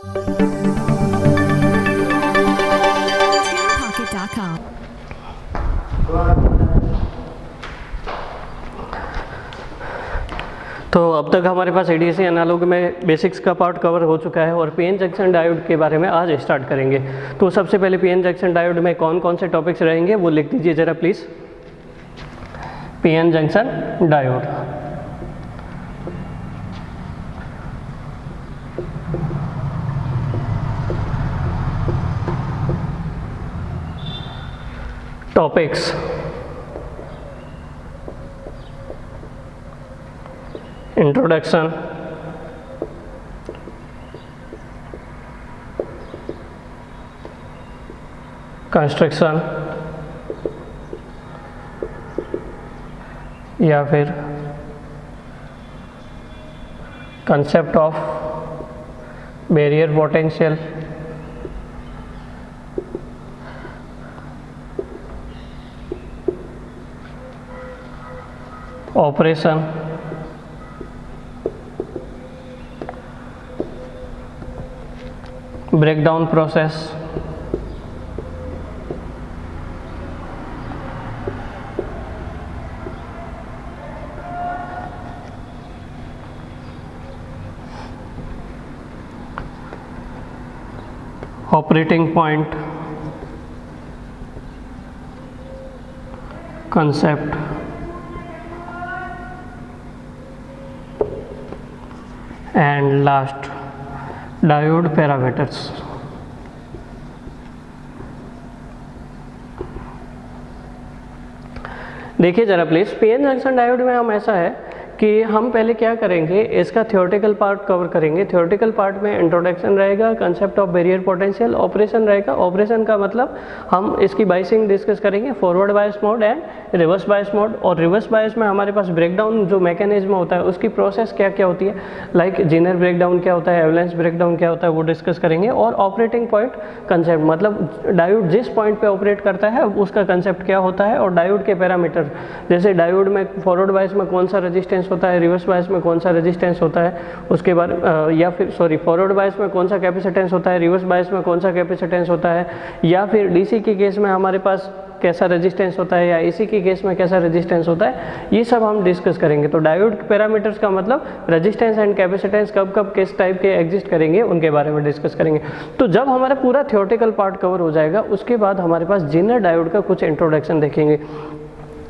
TunePocket.com. तो अब तक हमारे पास एडीसी एनालॉग में बेसिक्स का पार्ट कवर हो चुका है और पीएन जंक्शन डायोड के बारे में आज स्टार्ट करेंगे। तो सबसे पहले पीएन जंक्शन डायोड में कौन कौन से टॉपिक्स रहेंगे वो लिख दीजिए ज़रा please. PN junction diode, topics, introduction, construction या फिर concept of barrier potential, operation, breakdown process, operating point, concept, and last diode parameters. देखिए ज़रा प्लीज़, पीएन जंक्शन डायोड में हम ऐसा है कि हम पहले क्या करेंगे, इसका थ्योरेटिकल पार्ट कवर करेंगे। थ्योरेटिकल पार्ट में इंट्रोडक्शन रहेगा, concept of barrier potential, operation रहेगा। ऑपरेशन का मतलब हम इसकी बायसिंग डिस्कस करेंगे, forward bias mode and reverse bias mode. और रिवर्स बायस में हमारे पास ब्रेकडाउन जो मैकेनिज्म होता है उसकी प्रोसेस क्या क्या होती है, लाइक जीनर ब्रेकडाउन क्या होता है, एवलेंस ब्रेकडाउन क्या होता है, वो डिस्कस करेंगे। और ऑपरेटिंग पॉइंट कंसेप्ट मतलब डायोड जिस पॉइंट पे ऑपरेट करता है उसका कंसेप्ट क्या होता है, और डायोड के पैरामीटर, जैसे डायोड में फॉरवर्ड बायस में कौन सा रेजिस्टेंस होता है, रिवर्स बायस में कौन सा रेजिस्टेंस होता है, उसके बाद या फिर फॉरवर्ड बायस में कौन सा कैपेसिटेंस होता है, रिवर्स बायस में कौन सा कैपेसिटेंस होता है, या फिर डीसी के केस में हमारे पास कैसा रेजिस्टेंस होता है, या एसी के केस में कैसा रेजिस्टेंस होता है, ये सब हम डिस्कस करेंगे। तो डायोड पैरामीटर्स का मतलब रेजिस्टेंस एंड कैपेसिटेंस कब कब किस टाइप के एग्जिस्ट करेंगे उनके बारे में डिस्कस करेंगे। तो जब हमारा पूरा थ्योरेटिकल पार्ट कवर हो जाएगा उसके बाद हमारे पास जेनर डायोड का कुछ इंट्रोडक्शन देखेंगे,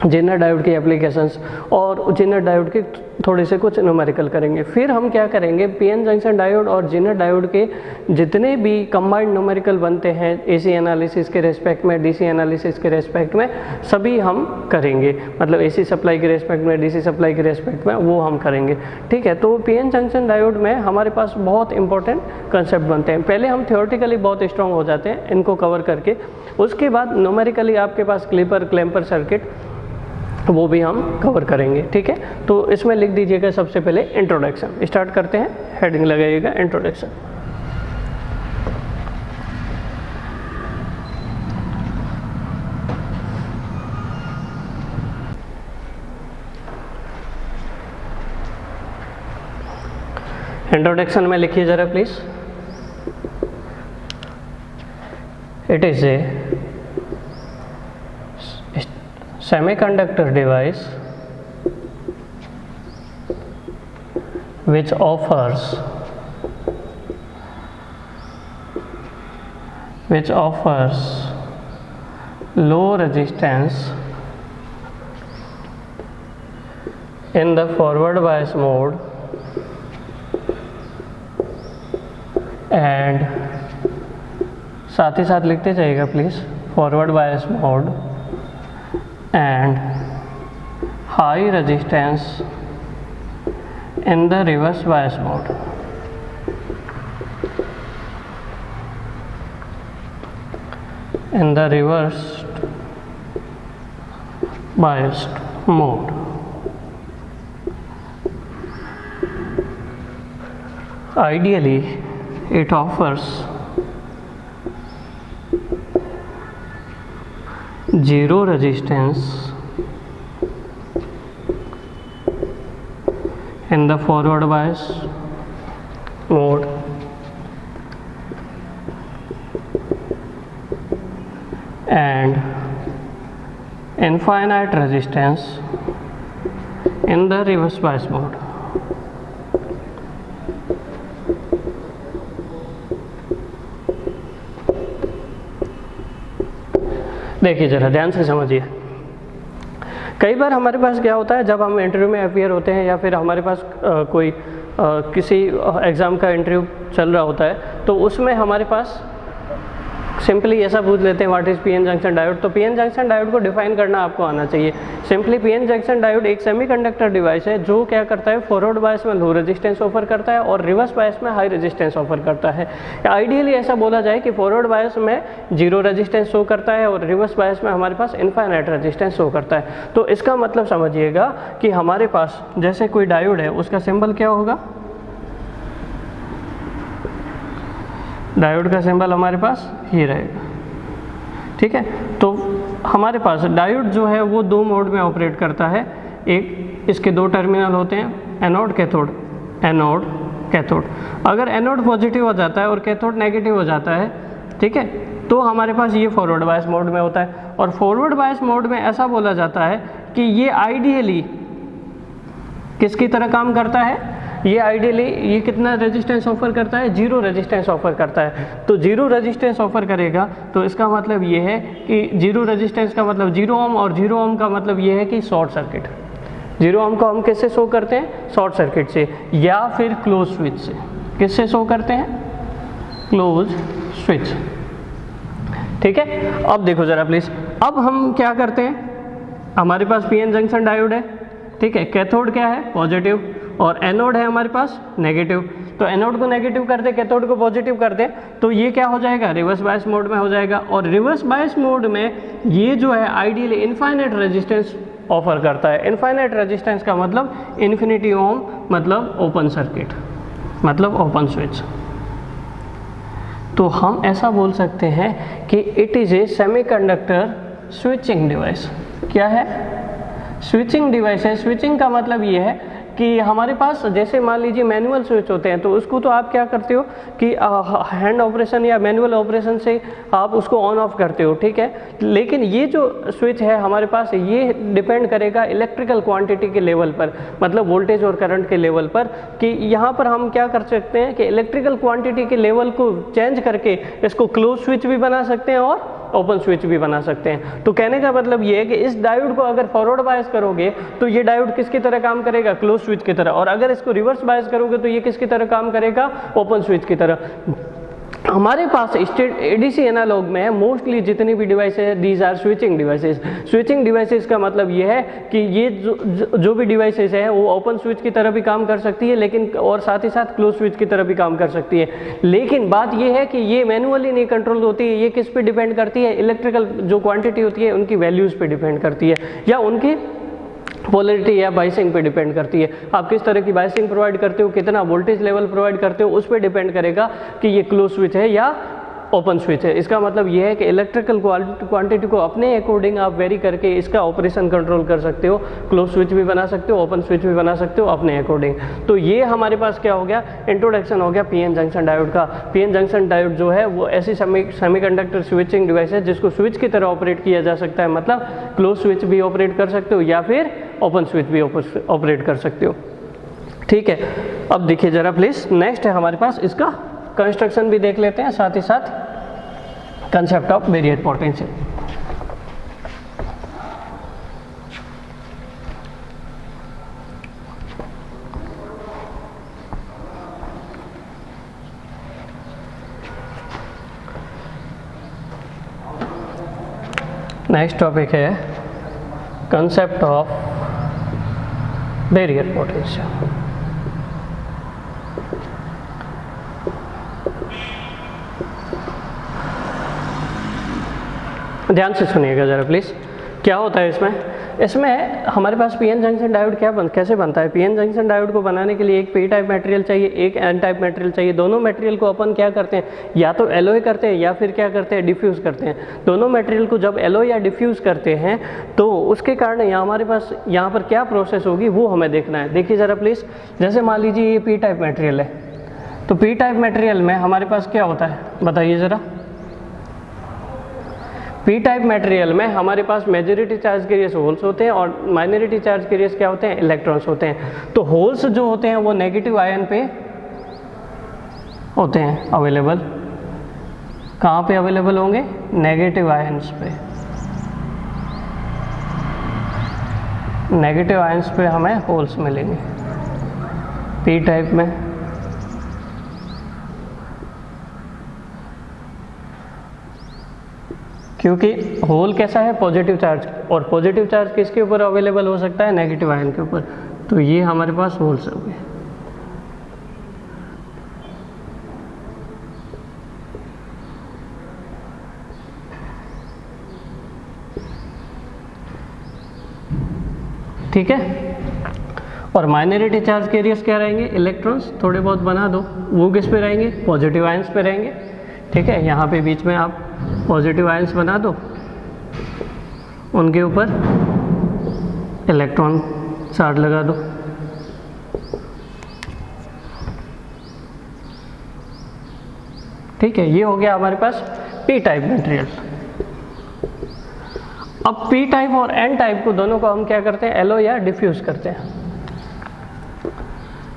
जेनर डायोड की एप्लीकेशंस, और जेनर डायोड के थोड़े से कुछ न्यूमेरिकल करेंगे। फिर हम क्या करेंगे, पीएन जंक्शन डायोड और जेनर डायोड के जितने भी कंबाइंड न्यूमेरिकल बनते हैं एसी एनालिसिस के रेस्पेक्ट में, डीसी एनालिसिस के रेस्पेक्ट में, सभी हम करेंगे। मतलब एसी सप्लाई के रेस्पेक्ट में, डीसी सप्लाई के रेस्पेक्ट में, वो हम करेंगे। ठीक है, तो पीएन जंक्शन डायोड में हमारे पास बहुत इंपॉर्टेंट कंसेप्ट बनते हैं। पहले हम थ्योरेटिकली बहुत स्ट्रॉन्ग हो जाते हैं इनको कवर करके, उसके बाद न्यूमेरिकली आपके पास क्लिपर क्लैम्पर सर्किट वो भी हम कवर करेंगे। ठीक है, तो इसमें लिख दीजिएगा सबसे पहले इंट्रोडक्शन। स्टार्ट करते हैं, हेडिंग लगाइएगा इंट्रोडक्शन। इंट्रोडक्शन में लिखिए ज़रा please. It is a semiconductor device which offers low resistance in the forward bias mode and साथ ही साथ लिखते जाइएगा please, forward bias mode and high resistance in the reverse bias mode. In the reversed biased mode. Ideally, it offers zero resistance in the forward bias mode and infinite resistance in the reverse bias mode. देखिए जरा ध्यान से समझिए, कई बार हमारे पास क्या होता है, जब हम इंटरव्यू में अपीयर होते हैं या फिर हमारे पास कोई किसी एग्ज़ाम का इंटरव्यू चल रहा होता है, तो उसमें हमारे पास सिंपली ऐसा पूछ लेते हैं what is PN junction diode. तो पीएन जंक्शन डायोड को डिफाइन करना आपको आना चाहिए। सिंपली पीएन जंक्शन डायोड एक सेमीकंडक्टर डिवाइस है जो क्या करता है, फॉरवर्ड बायस में लो रेजिस्टेंस ऑफर करता है और रिवर्स बायस में हाई रेजिस्टेंस ऑफर करता है। आइडियली ऐसा बोला जाए कि फॉरवर्ड बायस में जीरो रेजिस्टेंस शो करता है और रिवर्स बायस में हमारे पास इनफाइनाइट रेजिस्टेंस शो करता है। तो इसका मतलब समझिएगा कि हमारे पास जैसे कोई डायोड है, उसका सिंबल क्या होगा, डायोड का सिंबल हमारे पास ये रहेगा, ठीक है। तो हमारे पास डायोड जो है वो दो मोड में ऑपरेट करता है। एक, इसके दो टर्मिनल होते हैं, एनोड कैथोड, एनोड कैथोड। अगर एनोड पॉजिटिव हो जाता है और कैथोड नेगेटिव हो जाता है, ठीक है, तो हमारे पास ये फॉरवर्ड बायस मोड में होता है। और फॉरवर्ड बायस मोड में ऐसा बोला जाता है कि ये आइडियली किसकी तरह काम करता है, ये आइडियली ये कितना रेजिस्टेंस ऑफर करता है, जीरो रेजिस्टेंस ऑफर करता है। तो जीरो रेजिस्टेंस ऑफर करेगा, तो इसका मतलब ये है कि जीरो रेजिस्टेंस का मतलब 0 ओम और 0 ओम का मतलब ये है कि शॉर्ट सर्किट। 0 ओम को हम किससे शो करते हैं, शॉर्ट सर्किट से या फिर क्लोज स्विच से। किससे शो करते हैं, क्लोज स्विच, ठीक है। अब देखो जरा प्लीज, अब हम क्या करते हैं, हमारे पास पीएन जंक्शन डायोड है, ठीक है, कैथोड क्या है, पॉजिटिव, और एनोड है हमारे पास नेगेटिव। तो एनोड को नेगेटिव कर दे, कैथोड को पॉजिटिव कर दे, तो ये क्या हो जाएगा, रिवर्स बायस मोड में हो जाएगा। और रिवर्स बायस मोड में ये जो है आइडियली इनफाइनाइट रेजिस्टेंस ऑफर करता है। इनफाइनाइट रेजिस्टेंस का मतलब इन्फिनिटी ओम, मतलब ओपन सर्किट, मतलब ओपन स्विच। तो हम ऐसा बोल सकते हैं कि it is a semiconductor switching device. क्या है, स्विचिंग डिवाइस है। स्विचिंग का मतलब ये है कि हमारे पास जैसे मान लीजिए मैनुअल स्विच होते हैं, तो उसको तो आप क्या करते हो कि हैंड ऑपरेशन या मैनुअल ऑपरेशन से आप उसको ऑन ऑफ करते हो, ठीक है। लेकिन ये जो स्विच है हमारे पास, ये डिपेंड करेगा इलेक्ट्रिकल क्वांटिटी के लेवल पर, मतलब वोल्टेज और करंट के लेवल पर, कि यहाँ पर हम क्या कर सकते हैं कि इलेक्ट्रिकल क्वांटिटी के लेवल को चेंज करके इसको क्लोज स्विच भी बना सकते हैं और ओपन स्विच भी बना सकते हैं। तो कहने का मतलब ये है कि इस डायोड को अगर फॉरवर्ड बायस करोगे तो ये डायोड किसकी तरह काम करेगा, क्लोज स्विच की तरह, और अगर इसको रिवर्स बायस करोगे तो ये किसकी तरह काम करेगा, ओपन स्विच की तरह। हमारे पास एडीसी एनालॉग में मोस्टली जितनी भी डिवाइसेज है, these are switching devices. Switching devices का मतलब ये है कि ये जो भी डिवाइसेस है वो ओपन स्विच की तरह भी काम कर सकती है, लेकिन और साथ ही साथ क्लोज स्विच की तरह भी काम कर सकती है। लेकिन बात ये है कि ये मैनुअली नहीं कंट्रोल होती है, ये किस पे डिपेंड करती है, इलेक्ट्रिकल जो क्वांटिटी होती है उनकी वैल्यूज़ पे डिपेंड करती है, या उनकी पोलरिटी या बाइसिंग पे डिपेंड करती है। आप किस तरह की बाइसिंग प्रोवाइड करते हो, कितना वोल्टेज लेवल प्रोवाइड करते हो, उस पर डिपेंड करेगा कि ये क्लोज स्विच है या ओपन स्विच है। इसका मतलब ये है कि इलेक्ट्रिकल क्वांटिटी को अपने अकॉर्डिंग आप वेरी करके इसका ऑपरेशन कंट्रोल कर सकते हो। क्लोज स्विच भी बना सकते हो, ओपन स्विच भी बना सकते हो अपने अकॉर्डिंग। तो ये हमारे पास क्या हो गया, इंट्रोडक्शन हो गया पीएन जंक्शन डायोड का। पीएन जंक्शन डायोड जो है वो ऐसी सेमीकंडक्टर स्विचिंग डिवाइस है जिसको स्विच की तरह ऑपरेट किया जा सकता है, मतलब क्लोज स्विच भी ऑपरेट कर सकते हो या फिर ओपन स्विच भी ऑपरेट कर सकते हो, ठीक है। अब देखिए जरा प्लीज, नेक्स्ट है हमारे पास इसका कंस्ट्रक्शन भी देख लेते हैं, साथ ही साथ concept of variate potential. Next topic है कंसेप्ट ऑफ वेरिएट पोटेंशियल। ध्यान से सुनिएगा ज़रा प्लीज़, क्या होता है इसमें हमारे पास पीएन जंक्शन डायोड कैसे बनता है। पीएन जंक्शन डायोड को बनाने के लिए एक पी टाइप मटेरियल चाहिए, एक एन टाइप मटेरियल चाहिए। दोनों मटेरियल को अपन क्या करते हैं, या तो एलॉय करते हैं या फिर क्या करते हैं, डिफ्यूज़ करते हैं। दोनों मटेरियल को जब एलॉय या डिफ्यूज़ करते हैं तो उसके कारण हमारे पास यहाँ पर क्या प्रोसेस होगी वो हमें देखना है। देखिए ज़रा प्लीज़, जैसे मान लीजिए ये पी टाइप मटेरियल है, तो पी टाइप मटेरियल में हमारे पास क्या होता है बताइए ज़रा। पी टाइप मटेरियल में हमारे पास मेजॉरिटी चार्ज कैरियर्स होल्स होते हैं और माइनॉरिटी चार्ज कैरियर्स क्या होते हैं, इलेक्ट्रॉन्स होते हैं। तो होल्स जो होते हैं वो नेगेटिव आयन पे होते हैं अवेलेबल। कहाँ पे अवेलेबल होंगे, नेगेटिव आयन्स पे। नेगेटिव आयन्स पे हमें होल्स मिलेंगे पी टाइप में। क्योंकि होल कैसा है, पॉजिटिव चार्ज, और पॉजिटिव चार्ज किसके ऊपर अवेलेबल हो सकता है, नेगेटिव आयन के ऊपर। तो ये हमारे पास होल्स हो गए। ठीक है। और माइनॉरिटी चार्ज कैरियर्स क्या रहेंगे, इलेक्ट्रॉन्स। थोड़े बहुत बना दो, वो किस पे रहेंगे, पॉजिटिव आयंस पे रहेंगे। ठीक है, यहाँ पे बीच में आप पॉजिटिव आयंस बना दो, उनके ऊपर इलेक्ट्रॉन चार्ज लगा दो। ठीक है, ये हो गया हमारे पास पी टाइप मटेरियल। अब पी टाइप और एन टाइप को दोनों को हम क्या करते हैं, एलो या डिफ्यूज करते हैं।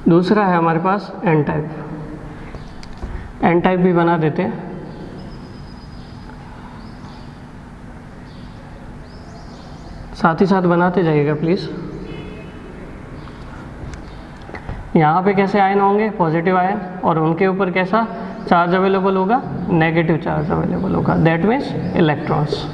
दूसरा है हमारे पास एन टाइप। एन टाइप भी बना देते हैं। साथ ही साथ बनाते जाइएगा प्लीज। यहाँ पे कैसे आयन होंगे, पॉजिटिव आयन, और उनके ऊपर कैसा चार्ज अवेलेबल होगा, नेगेटिव चार्ज अवेलेबल होगा, दैट मीन्स इलेक्ट्रॉन्स।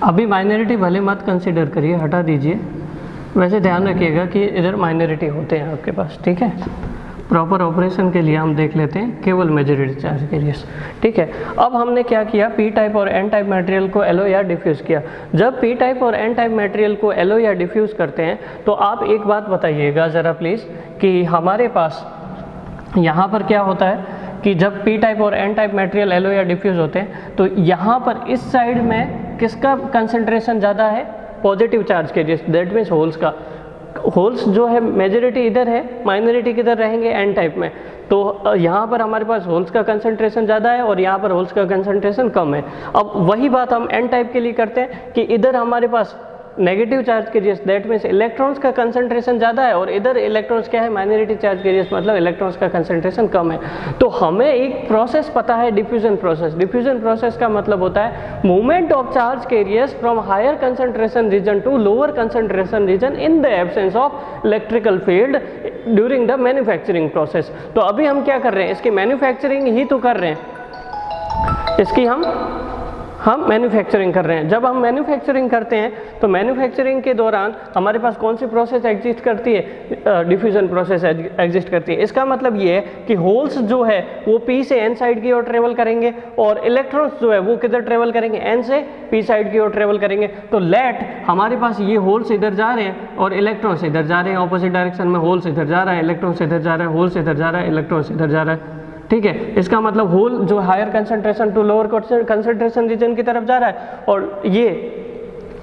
अभी माइनॉरिटी भले मत कंसिडर करिए, हटा दीजिए। वैसे ध्यान रखिएगा कि इधर माइनॉरिटी होते हैं आपके पास। ठीक है, प्रॉपर ऑपरेशन के लिए हम देख लेते हैं केवल मेजॉरिटी चार्ज कैरियर्स। ठीक है, अब हमने क्या किया, पी टाइप और एन टाइप मटेरियल को एलो या डिफ्यूज़ किया। जब पी टाइप और एन टाइप मटेरियल को एलो या डिफ्यूज़ करते हैं तो आप एक बात बताइएगा ज़रा प्लीज़, कि हमारे पास यहाँ पर क्या होता है कि जब पी टाइप और एन टाइप मटेरियल एलो या डिफ्यूज़ होते हैं तो यहाँ पर इस साइड में किसका कंसंट्रेशन ज़्यादा है, पॉजिटिव चार्ज के, दैट मीन्स होल्स का। होल्स जो है मेजॉरिटी इधर है, माइनॉरिटी किधर रहेंगे, एन टाइप में। तो यहाँ पर हमारे पास होल्स का कंसंट्रेशन ज़्यादा है और यहाँ पर होल्स का कंसंट्रेशन कम है। अब वही बात हम एन टाइप के लिए करते हैं कि इधर हमारे पास negative charge carriers, that means electrons का कंसंट्रेशन ज़्यादा है, और इधर इलेक्ट्रॉन्स क्या है, माइनॉरिटी चार्ज कैरियर्स, मतलब इलेक्ट्रॉन्स का कंसंट्रेशन कम है। तो हमें एक प्रोसेस पता है, डिफ्यूजन प्रोसेस। डिफ्यूजन प्रोसेस का मतलब होता है movement of charge carriers from higher concentration region to lower concentration region in the absence of electrical field during the manufacturing process. तो अभी हम क्या कर रहे हैं, इसकी मैन्युफैक्चरिंग ही तो कर रहे हैं, इसकी हम मैन्युफैक्चरिंग कर रहे हैं। जब हम मैन्युफैक्चरिंग करते हैं तो मैन्युफैक्चरिंग के दौरान हमारे पास कौन सी प्रोसेस एग्जिस्ट करती है, डिफ्यूजन प्रोसेस एग्जिस्ट करती है। इसका मतलब ये है कि होल्स जो है वो पी से एन साइड की ओर ट्रेवल करेंगे, और इलेक्ट्रॉन्स जो है वो किधर ट्रेवल करेंगे, एन से पी साइड की ओर ट्रेवल करेंगे। तो लेट हमारे पास ये होल्स इधर जा रहे हैं और इलेक्ट्रॉन्स इधर जा रहे हैं, ऑपोजिट डायरेक्शन में। होल्स इधर जा रहा है, इलेक्ट्रॉन्स इधर जा रहा है, होल्स इधर जा रहा है, इलेक्ट्रॉन्स इधर जा रहा है। ठीक है, इसका मतलब होल जो higher concentration to lower concentration region की तरफ जा रहा है, और ये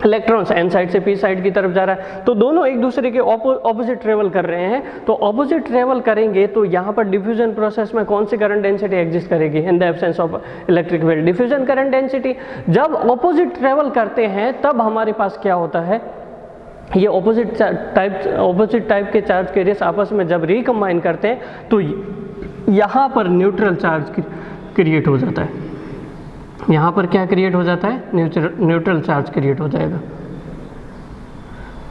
इलेक्ट्रॉन्स एन साइड से पी साइड की तरफ जा रहा है। तो दोनों एक दूसरे के ऑपोजिट ट्रेवल कर रहे हैं। तो ऑपोजिट ट्रेवल करेंगे तो यहाँ पर डिफ्यूजन प्रोसेस में कौन सी करंट डेंसिटी एग्जिस्ट करेगी, इन the absence of electric field, diffusion current density. जब ऑपोजिट ट्रेवल करते हैं तब हमारे पास क्या होता है, ये ऑपोजिट टाइप के चार्ज कैरियर्स आपस में जब रिकम्बाइन करते हैं तो यहाँ पर न्यूट्रल चार्ज क्रिएट हो जाता है। यहाँ पर क्या क्रिएट हो जाता है, न्यूट्रल चार्ज क्रिएट हो जाएगा।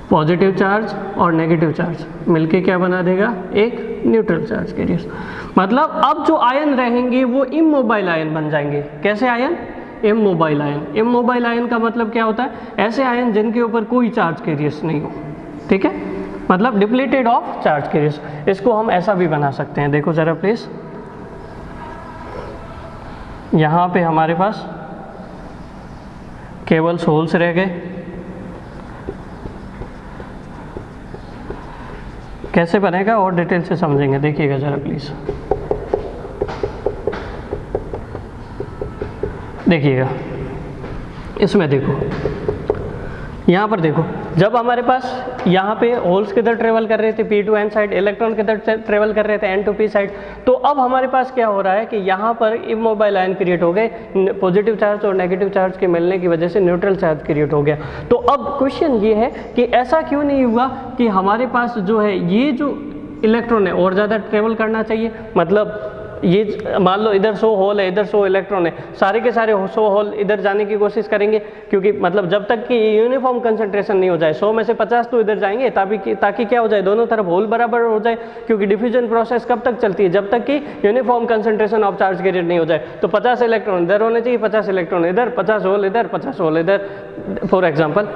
पॉजिटिव चार्ज और नेगेटिव चार्ज मिलके क्या बना देगा, एक न्यूट्रल चार्ज कैरियर्स। मतलब अब जो आयन रहेंगे वो इमोबाइल आयन बन जाएंगे। कैसे ion, immobile ion. Immobile ion का मतलब क्या होता है, ऐसे आयन जिनके ऊपर कोई चार्ज कैरियर्स नहीं हो। ठीक है, मतलब डिप्लीटेड ऑफ चार्ज कैरियर्स। इसको हम ऐसा भी बना सकते हैं, देखो जरा प्लीज। यहाँ पे हमारे पास केवल होल्स रह गए, कैसे बनेगा और डिटेल से समझेंगे, देखिएगा ज़रा प्लीज़। देखिएगा इसमें, देखो यहाँ पर देखो, जब हमारे पास यहाँ पे होल्स किधर ट्रेवल कर रहे थे, P to N side, electron किधर ट्रेवल कर रहे थे, N to P साइड। तो अब हमारे पास क्या हो रहा है कि यहाँ पर इमोबाइल आयन क्रिएट हो गए, पॉजिटिव चार्ज और नेगेटिव चार्ज के मिलने की वजह से न्यूट्रल चार्ज क्रिएट हो गया। तो अब क्वेश्चन ये है कि ऐसा क्यों नहीं हुआ कि हमारे पास जो है ये जो इलेक्ट्रॉन है और ज़्यादा ट्रेवल करना चाहिए। मतलब ये मान लो इधर 100 होल है, इधर 100 इलेक्ट्रॉन है, सारे के सारे 100 होल इधर जाने की कोशिश करेंगे, क्योंकि मतलब जब तक कि यूनिफॉर्म कंसंट्रेशन नहीं हो जाए, 100 में से 50 तो इधर जाएंगे, ताकि क्या हो जाए, दोनों तरफ होल बराबर हो जाए। क्योंकि डिफ्यूजन प्रोसेस कब तक चलती है, जब तक कि uniform concentration of charge carrier नहीं हो जाए। तो 50 इलेक्ट्रॉन इधर होने चाहिए, 50 इलेक्ट्रॉन इधर, 50 होल इधर, 50 होल इधर, फॉर एग्जाम्पल।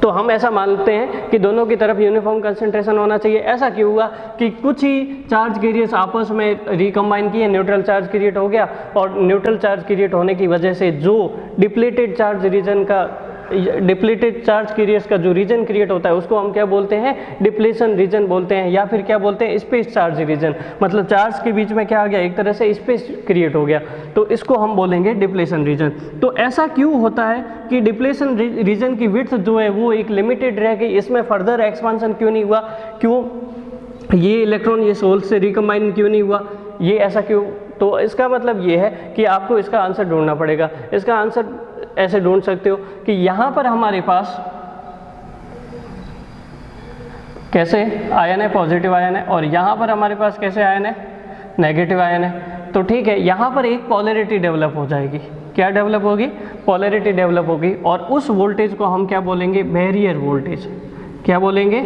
तो हम ऐसा मानते हैं कि दोनों की तरफ यूनिफॉर्म कंसंट्रेशन होना चाहिए। ऐसा क्यों हुआ कि कुछ ही चार्ज कैरियर्स आपस में रिकम्बाइन किए, न्यूट्रल चार्ज क्रिएट हो गया, और न्यूट्रल चार्ज क्रिएट होने की वजह से जो डिप्लीटेड चार्ज कैरियर्स का जो रीजन क्रिएट होता है उसको हम क्या बोलते हैं, डिप्लेशन रीजन बोलते हैं, या फिर क्या बोलते हैं, स्पेस चार्ज रीजन। मतलब चार्ज के बीच में क्या आ गया, एक तरह से स्पेस क्रिएट हो गया, तो इसको हम बोलेंगे डिप्लेशन रीजन। तो ऐसा क्यों होता है कि डिप्लेशन रीजन की विड्थ जो है वो एक लिमिटेड रह गई, इसमें फर्दर एक्सपांशन क्यों नहीं हुआ, क्यों ये इलेक्ट्रॉन ये सोल से रिकम्बाइन क्यों नहीं हुआ, ये ऐसा क्यों। तो इसका मतलब ये है कि आपको इसका आंसर ढूंढना पड़ेगा। इसका आंसर ऐसे ढूंढ सकते हो कि यहाँ पर हमारे पास कैसे आयन है, पॉजिटिव आयन है, और यहाँ पर हमारे पास कैसे आयन है, नेगेटिव आयन है। तो ठीक है, यहाँ पर एक पोलैरिटी डेवलप हो जाएगी। क्या डेवलप होगी, पोलैरिटी डेवलप होगी, और उस वोल्टेज को हम क्या बोलेंगे, बैरियर वोल्टेज। क्या बोलेंगे,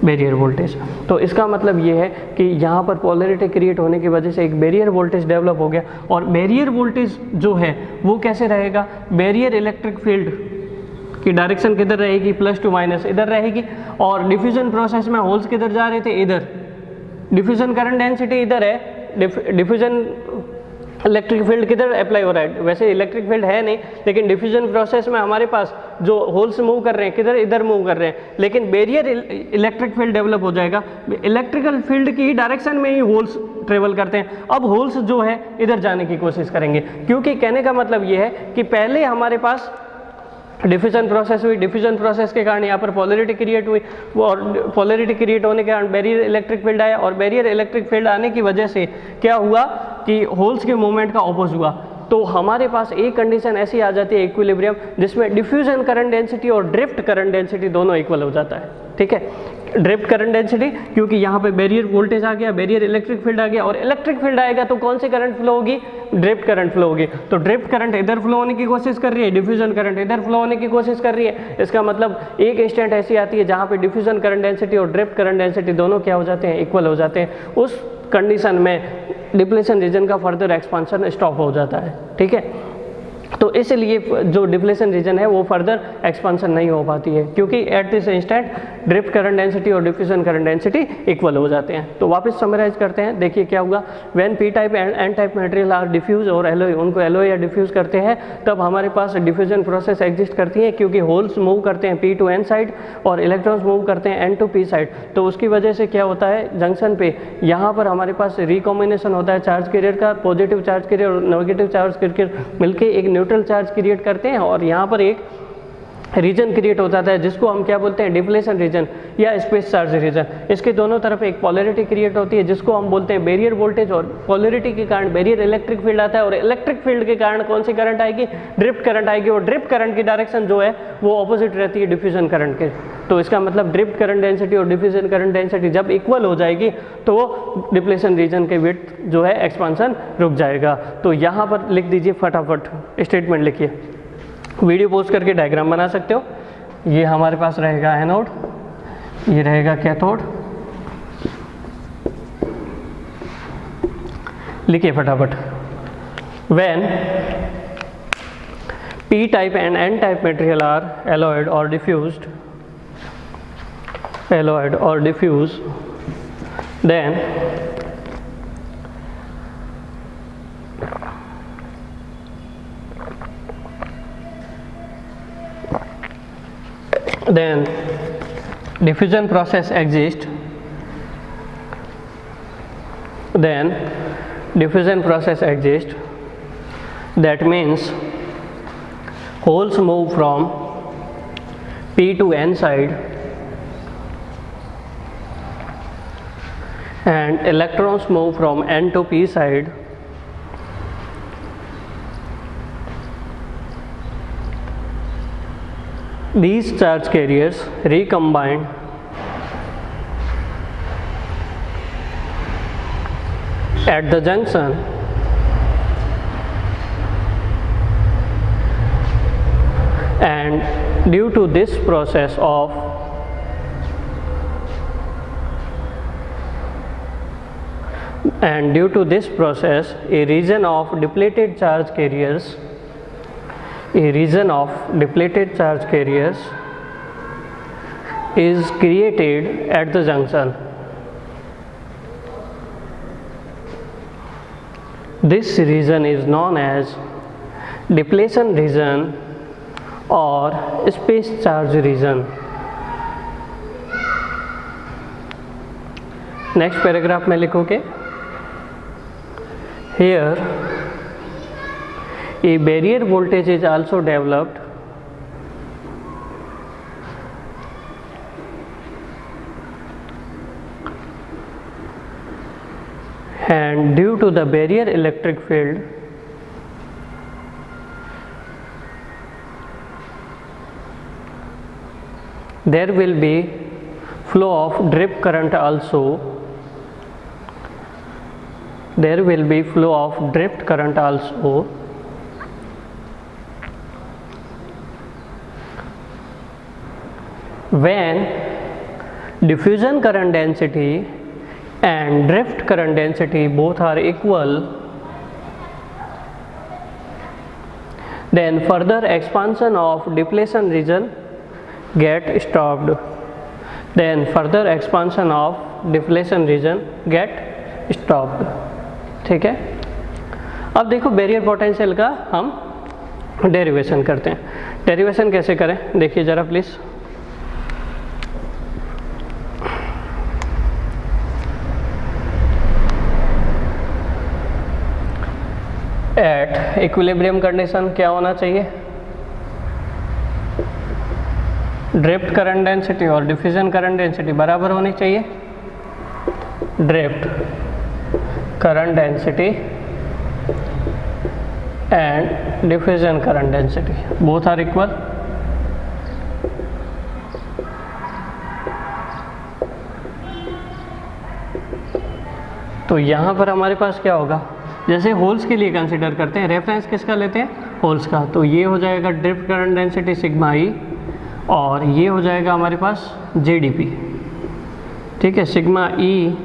बैरियर वोल्टेज। तो इसका मतलब ये है कि यहाँ पर पोलैरिटी क्रिएट होने की वजह से एक बैरियर वोल्टेज डेवलप हो गया। और बैरियर वोल्टेज जो है वो कैसे रहेगा, बैरियर इलेक्ट्रिक फील्ड की डायरेक्शन किधर रहेगी, प्लस टू माइनस इधर रहेगी, और डिफ्यूजन प्रोसेस में होल्स किधर जा रहे थे, इधर। डिफ्यूजन करंट डेंसिटी इधर है, डिफ्यूजन इलेक्ट्रिक फील्ड किधर अप्लाई हो रहा है, वैसे इलेक्ट्रिक फील्ड है नहीं, लेकिन डिफ्यूजन प्रोसेस में हमारे पास जो होल्स मूव कर रहे हैं किधर, इधर मूव कर रहे हैं, लेकिन बैरियर इलेक्ट्रिक फील्ड डेवलप हो जाएगा। इलेक्ट्रिकल फील्ड की डायरेक्शन में ही होल्स ट्रेवल करते हैं। अब होल्स जो है इधर जाने की कोशिश करेंगे, क्योंकि कहने का मतलब ये है कि पहले हमारे पास डिफ्यूजन प्रोसेस हुई, डिफ्यूजन प्रोसेस के कारण यहाँ पर पोलैरिटी क्रिएट हुई, और पोलैरिटी क्रिएट होने के कारण बैरियर इलेक्ट्रिक फील्ड आया, और बैरियर इलेक्ट्रिक फील्ड आने की वजह से क्या हुआ कि होल्स के मूवमेंट का ऑपोज हुआ। तो हमारे पास एक कंडीशन ऐसी आ जाती है इक्विलिब्रियम, जिसमें डिफ्यूजन करंट डेंसिटी और ड्रिफ्ट करंट डेंसिटी दोनों इक्वल हो जाता है। ठीक है, ड्रिफ्ट करंट डेंसिटी, क्योंकि यहाँ पे बैरियर वोल्टेज आ गया, बैरियर इलेक्ट्रिक फील्ड आ गया, और इलेक्ट्रिक फील्ड आएगा तो कौन सी करंट फ्लो होगी, ड्रिफ्ट करंट फ्लो होगी। तो ड्रिफ्ट करंट इधर फ्लो होने की कोशिश कर रही है, डिफ्यूजन करंट इधर फ्लो होने की कोशिश कर रही है। इसका मतलब एक इंस्टेंट ऐसी आती है जहाँ पे डिफ्यूजन करंट डेंसिटी और ड्रिफ्ट करंट डेंसिटी दोनों क्या हो जाते हैं, इक्वल हो जाते हैं। उस कंडीशन में डिप्लेशन रीजन का फर्दर एक्सपांशन स्टॉप हो जाता है। ठीक है, तो इसलिए जो डिप्लेशन रीजन है वो फर्दर एक्सपांशन नहीं हो पाती है, क्योंकि at this instant drift current density और डिफ्यूजन करंट डेंसिटी इक्वल हो जाते हैं। तो वापस समराइज करते हैं, देखिए क्या हुआ, when P type and N type material are diffuse और एलोय, उनको एलोय या डिफ्यूज करते हैं, तब हमारे पास डिफ्यूजन प्रोसेस एग्जिस्ट करती है, क्योंकि होल्स मूव करते हैं P to N साइड और इलेक्ट्रॉन्स मूव करते हैं N to P साइड। तो उसकी वजह से क्या होता है, जंक्शन पे यहाँ पर हमारे पास रिकॉम्बिनेशन होता है चार्ज कैरियर का, पॉजिटिव चार्ज कैरियर और नेगेटिव चार्ज कैरियर मिलकर एक न्यूट्रल चार्ज क्रिएट करते हैं, और यहाँ पर एक रीजन क्रिएट हो जाता है जिसको हम क्या बोलते हैं, डिप्लेशन रीजन या स्पेस चार्ज रीजन। इसके दोनों तरफ एक पोलैरिटी क्रिएट होती है जिसको हम बोलते हैं बैरियर वोल्टेज, और पोलैरिटी के कारण बैरियर इलेक्ट्रिक फील्ड आता है, और इलेक्ट्रिक फील्ड के कारण कौन सी करंट आएगी, ड्रिफ्ट करंट आएगी, और ड्रिफ्ट करंट की डायरेक्शन जो है वो ऑपोजिट रहती है डिफ्यूजन करंट के। तो इसका मतलब ड्रिफ्ट करंट डेंसिटी और डिफ्यूजन करंट डेंसिटी जब इक्वल हो जाएगी तो डिप्लेशन रीजन के विड्थ जो है एक्सपांशन रुक जाएगा। तो यहाँ पर लिख दीजिए, फटाफट स्टेटमेंट लिखिए, वीडियो पोस्ट करके डायग्राम बना सकते हो। ये हमारे पास रहेगा एनोड, ये रहेगा कैथोड। लिखिए फटाफट, when P type and N type material are alloyed or diffused, then diffusion process exists then diffusion process exists. That means holes move from p to n side and electrons move from n to p side. These charge carriers recombine at the junction and due to this process a region of depleted charge carriers is created at the junction. This region is known as depletion region or space charge region. Next paragraph में लिखोगे, here a barrier voltage is also developed and due to the barrier electric field there will be flow of drift current also. When diffusion current density and drift current density both are equal, then further expansion of depletion region get stopped. ठीक है, अब देखो barrier potential का हम derivation करते हैं. Derivation कैसे करें देखिए जरा प्लीज. एट इक्विलिब्रियम कंडीशन क्या होना चाहिए, ड्रिफ्ट करंट डेंसिटी और डिफ्यूजन करंट डेंसिटी बराबर होनी चाहिए. Drift current density and diffusion current density both are equal. तो यहाँ पर हमारे पास क्या होगा, जैसे होल्स के लिए कंसिडर करते हैं, रेफरेंस किसका लेते हैं, होल्स का. तो ये हो जाएगा ड्रिफ्ट करंट डेंसिटी सिग्मा ई और ये हो जाएगा हमारे पास JDP. ठीक है, सिग्मा ई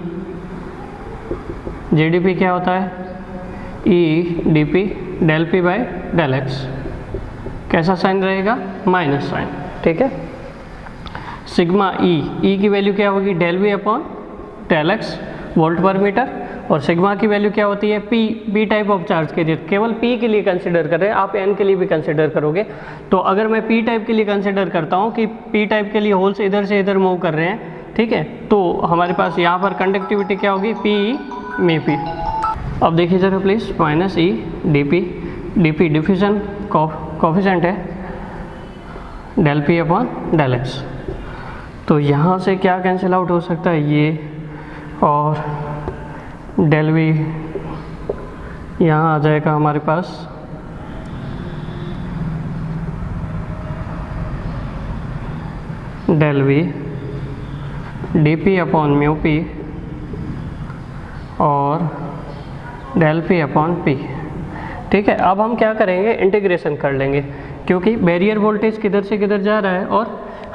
JDP क्या होता है, EDP del P by del X. कैसा साइन रहेगा, माइनस साइन. ठीक है, सिग्मा ई की वैल्यू क्या होगी, del V upon del X volt per metre. और सिग्मा की वैल्यू क्या होती है, P टाइप ऑफ चार्ज के लिए. केवल P के लिए कंसिडर कर रहे हैं, आप N के लिए भी कंसिडर करोगे. तो अगर मैं P टाइप के लिए कंसिडर करता हूँ कि P टाइप के लिए होल्स इधर से इधर मूव कर रहे हैं, ठीक है, तो हमारे पास यहाँ पर कंडक्टिविटी क्या होगी, P में P. अब देखिए जरा please, minus E dP diffusion coefficient है del P upon del X. तो यहाँ से क्या कैंसिल आउट हो सकता है, ये और डेल V यहाँ आ जाएगा हमारे पास del V dP upon mu P और डेल P अपॉन P. ठीक है, अब हम क्या करेंगे, इंटीग्रेशन कर लेंगे, क्योंकि बैरियर वोल्टेज किधर से किधर जा रहा है और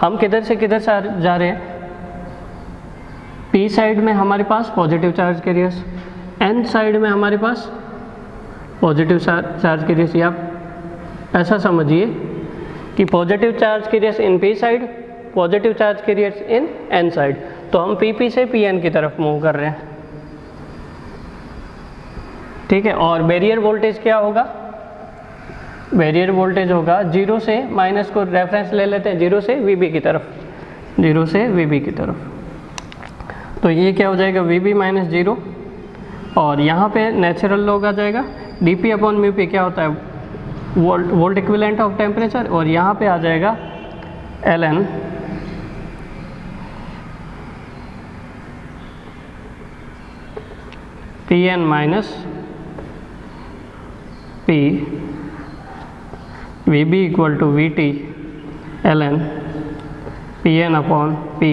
हम किधर से किधर जा रहे हैं. P साइड में हमारे पास positive charge carriers, N side में हमारे पास पॉजिटिव चार्ज कैरियर्स. या ऐसा समझिए कि positive charge carriers in P side, positive charge carriers in N side. तो हम PP से PN की तरफ मूव कर रहे हैं. ठीक है, और बैरियर वोल्टेज क्या होगा, बैरियर वोल्टेज होगा 0 से माइनस को रेफरेंस ले लेते हैं, 0 से VB की तरफ, 0 से VB की तरफ. तो ये क्या हो जाएगा, VB माइनस 0 और यहाँ पे नेचुरल लॉग आ जाएगा, dP अपॉन म्यू पे क्या होता है वोल्ट इक्विवेलेंट ऑफ टेम्परेचर, और यहाँ पे आ जाएगा ln Pn minus P Vb equal to Vt ln Pn upon P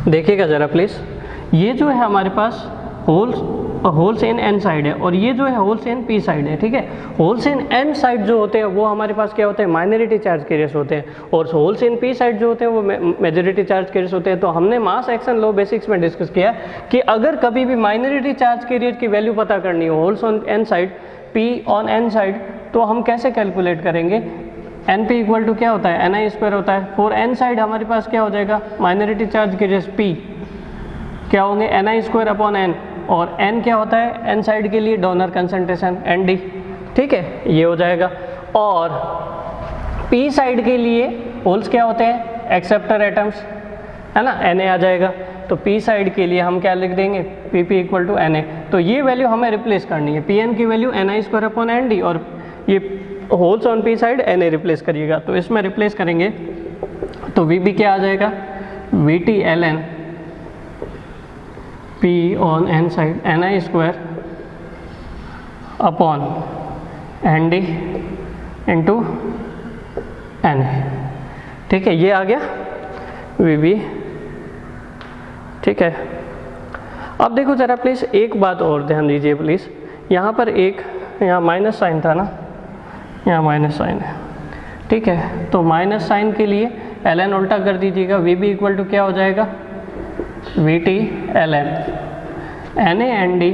देखिएगा ज़रा प्लीज़, ये जो है हमारे पास होल्स इन एन साइड है और ये जो है होल्स इन पी साइड है, ठीक है। होल्स इन एन साइड जो होते हैं वो हमारे पास क्या होते हैं माइनॉरिटी चार्ज कैरियर्स होते हैं, और होल्स इन पी साइड जो होते हैं वो मेजॉरिटी चार्ज कैरियर्स होते हैं। तो हमने मास एक्शन लॉ बेसिक्स में डिस्कस किया कि अगर कभी भी माइनॉरिटी चार्ज कैरियर की वैल्यू पता करनी हो holes on an side, P on an side, तो हम कैसे कैलकुलेट करेंगे। एन पी इक्वल टू क्या होता है एन आई स्क्वायर होता है। फॉर एन साइड हमारे पास क्या हो जाएगा माइनॉरिटी चार्ज कैरियर्स पी क्या होंगे एन आई स्क्वायर अपॉन एन, और n क्या होता है एन साइड के लिए डोनर कंसंट्रेशन ND, ठीक है, ये हो जाएगा। और p साइड के लिए होल्स क्या होते हैं एक्सेप्टर एटम्स, है ना, Na आ जाएगा। तो p साइड के लिए हम क्या लिख देंगे Pp इक्वल टू Na। तो ये वैल्यू हमें रिप्लेस करनी है, Pn की value ni square upon ND, और ये holes on p side Na replace करिएगा। तो इसमें रिप्लेस करेंगे तो Vb क्या आ जाएगा Vt ln P on an side ni square upon ND into Na, ठीक है, ये आ गया Vb, ठीक है। अब देखो ज़रा प्लीज़ एक बात और ध्यान दीजिए प्लीज़, यहाँ पर एक यहाँ माइनस साइन था ना, यहाँ माइनस साइन है, ठीक है। तो माइनस साइन के लिए ln उल्टा कर दीजिएगा, Vb इक्वल टू क्या हो जाएगा Vt ln Na ND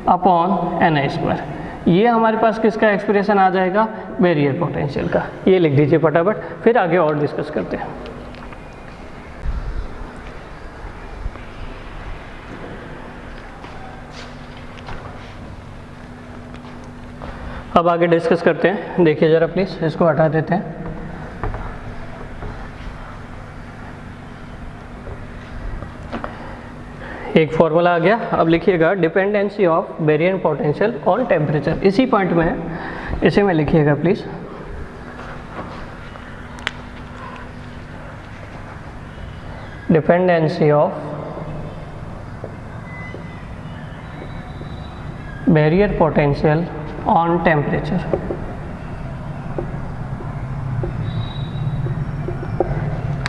upon Na square. ये हमारे पास किसका एक्सप्रेशन आ जाएगा बैरियर पोटेंशियल का, ये लिख दीजिए फटाफट, फिर आगे और डिस्कस करते हैं। अब आगे डिस्कस करते हैं, देखिए ज़रा प्लीज़, इसको हटा देते हैं। एक फॉर्मूला आ गया, अब लिखिएगा dependency of barrier potential on temperature, इसी पॉइंट में है, इसी में लिखिएगा please. Dependency of barrier potential on temperature.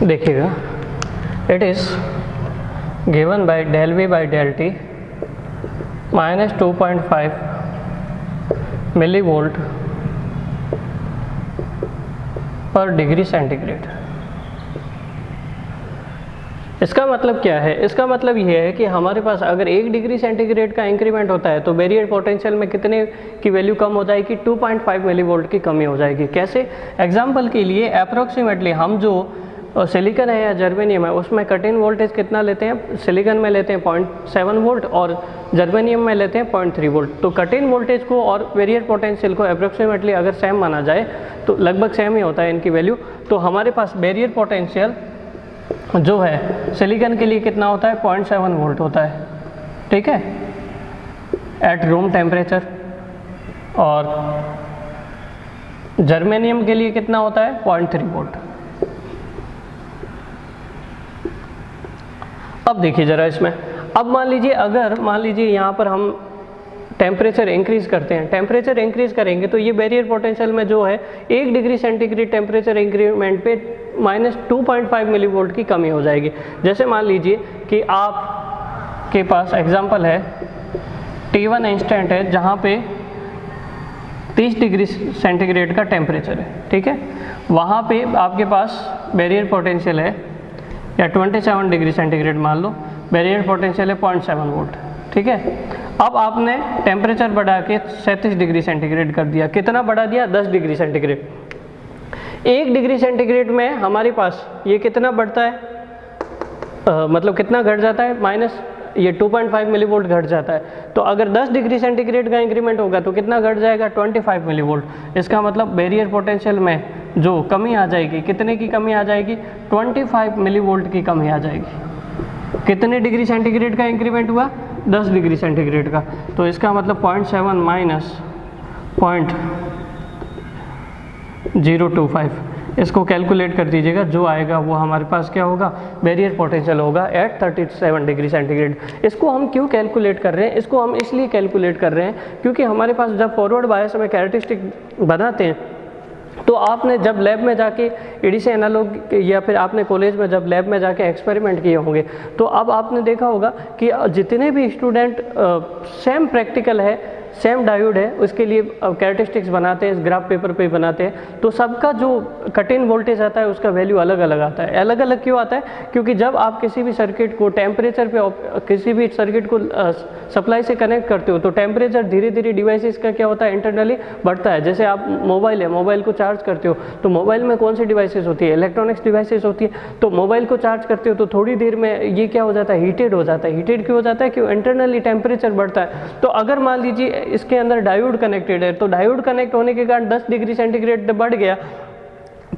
देखिएगा it is given by del V by del T minus 2.5 millivolt per degree centigrade. इसका मतलब क्या है, इसका मतलब ये है कि हमारे पास अगर 1 डिग्री सेंटीग्रेड का इंक्रीमेंट होता है तो बैरियर पोटेंशियल में कितने की वैल्यू कम हो जाएगी 2.5 मिलीवोल्ट की कमी हो जाएगी। कैसे, एग्जांपल के लिए अप्रोक्सीमेटली हम जो सिलिकॉन है या जर्मेनियम है उसमें कट इन वोल्टेज कितना लेते हैं, सिलिकॉन में लेते हैं 0.7 वोल्ट और जर्मेनियम में लेते हैं 0.3 वोल्ट। तो कट इन वोल्टेज को और बैरियर पोटेंशियल को अप्रोक्सीमेटली अगर सेम माना जाए तो लगभग सेम ही होता है इनकी वैल्यू। तो हमारे पास बैरियर पोटेंशियल जो है सिलिकॉन के लिए कितना होता है 0.7 वोल्ट होता है, ठीक है, एट रूम टेम्परेचर, और जर्मेनियम के लिए कितना होता है 0.3 वोल्ट। अब देखिए ज़रा इसमें, अब मान लीजिए यहाँ पर हम टेम्परेचर इंक्रीज़ करते हैं, टेम्परेचर इंक्रीज़ करेंगे तो ये बैरियर पोटेंशियल में जो है 1 डिग्री सेंटीग्रेड टेम्परेचर इंक्रीमेंट पे माइनस 2.5 मिलीवोल्ट की कमी हो जाएगी। जैसे मान लीजिए कि आपके पास एग्जांपल है T1 इंस्टेंट है जहाँ पे 30 डिग्री सेंटीग्रेड का टेम्परेचर है, ठीक है, वहाँ पे आपके पास बैरियर पोटेंशियल है या 27 डिग्री सेंटीग्रेड मान लो, बैरियर पोटेंशियल है 0.7 वोल्ट, ठीक है। अब आपने टेम्परेचर बढ़ा के 37 डिग्री सेंटीग्रेड कर दिया, कितना बढ़ा दिया 10 डिग्री सेंटीग्रेड। 1 डिग्री सेंटीग्रेड में हमारे पास ये कितना बढ़ता है, मतलब कितना घट जाता है, माइनस ये 2.5 मिलीवोल्ट घट जाता है। तो अगर 10 डिग्री सेंटीग्रेड का इंक्रीमेंट होगा तो कितना घट जाएगा, 25 मिलीवोल्ट। इसका मतलब बैरियर पोटेंशियल में जो कमी आ जाएगी, कितने की कमी आ जाएगी, 25 मिलीवोल्ट की कमी आ जाएगी। कितने डिग्री सेंटीग्रेड का इंक्रीमेंट हुआ, 10 डिग्री सेंटीग्रेड का। तो इसका मतलब 0.7 माइनस 0.025, इसको कैलकुलेट कर दीजिएगा। जो आएगा वो हमारे पास क्या होगा, बैरियर पोटेंशियल होगा एट 37 डिग्री सेंटीग्रेड। इसको हम क्यों कैलकुलेट कर रहे हैं, इसको हम इसलिए कैलकुलेट कर रहे हैं क्योंकि हमारे पास जब फॉरवर्ड बायस में कैरेक्टरिस्टिक बनाते हैं तो आपने जब लैब में जाके एडीसी एनालॉग या फिर आपने कॉलेज में जब लैब में जाके एक्सपेरिमेंट किए होंगे तो अब आपने देखा होगा कि जितने भी स्टूडेंट सेम प्रैक्टिकल है, सेम डायोड है, उसके लिए कैरेक्टरिस्टिक्स बनाते हैं, इस ग्राफ पेपर पे बनाते हैं, तो सबका जो कट इन वोल्टेज आता है उसका वैल्यू अलग अलग आता है। अलग अलग क्यों आता है, क्योंकि जब आप किसी भी सर्किट को टेम्परेचर पे किसी भी सर्किट को सप्लाई से कनेक्ट करते हो तो टेम्परेचर धीरे धीरे डिवाइसेस का क्या होता है, इंटरनली बढ़ता है। जैसे आप मोबाइल है, मोबाइल को चार्ज करते हो तो मोबाइल में कौन सी डिवाइसेस होती है, इलेक्ट्रॉनिक्स डिवाइसेस होती है। तो मोबाइल को चार्ज करते हो तो थोड़ी देर में ये क्या हो जाता है, हीटेड हो जाता है। हीटेड क्यों हो जाता है, क्यों, इंटरनली टेम्परेचर बढ़ता है। तो अगर मान लीजिए इसके अंदर डायोड कनेक्टेड है तो डायोड कनेक्ट होने के कारण 10 डिग्री सेंटीग्रेड बढ़ गया।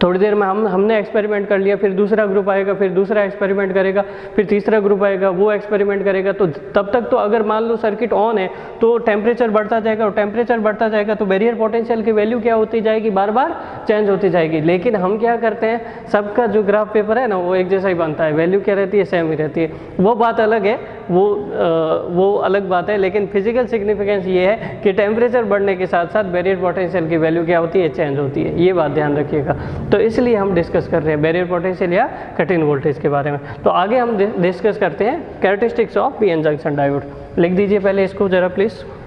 थोड़ी देर में हमने एक्सपेरिमेंट कर लिया, फिर दूसरा ग्रुप आएगा, फिर दूसरा एक्सपेरिमेंट करेगा, फिर तीसरा ग्रुप आएगा, वो एक्सपेरिमेंट करेगा। तो तब तक तो अगर मान लो सर्किट ऑन है तो टेम्परेचर बढ़ता जाएगा, और टेम्परेचर बढ़ता जाएगा तो बैरियर पोटेंशियल की वैल्यू क्या होती जाएगी, बार बार चेंज होती जाएगी। लेकिन हम क्या करते हैं, सबका जो ग्राफ पेपर है ना वो एक जैसा ही बनता है, वैल्यू क्या रहती है, सेम ही रहती है। वो बात अलग है, वो अलग बात है। लेकिन फिजिकल सिग्निफिकेंस ये है कि टेम्परेचर बढ़ने के साथ साथ बैरियर पोटेंशियल की वैल्यू क्या होती है, चेंज होती है। ये बात ध्यान रखिएगा। तो इसलिए हम डिस्कस कर रहे हैं बैरियर पोटेंशियल या कट इन वोल्टेज के बारे में। तो आगे हम डिस्कस करते हैं characteristics of PN junction diode. लिख दीजिए पहले इसको जरा प्लीज़।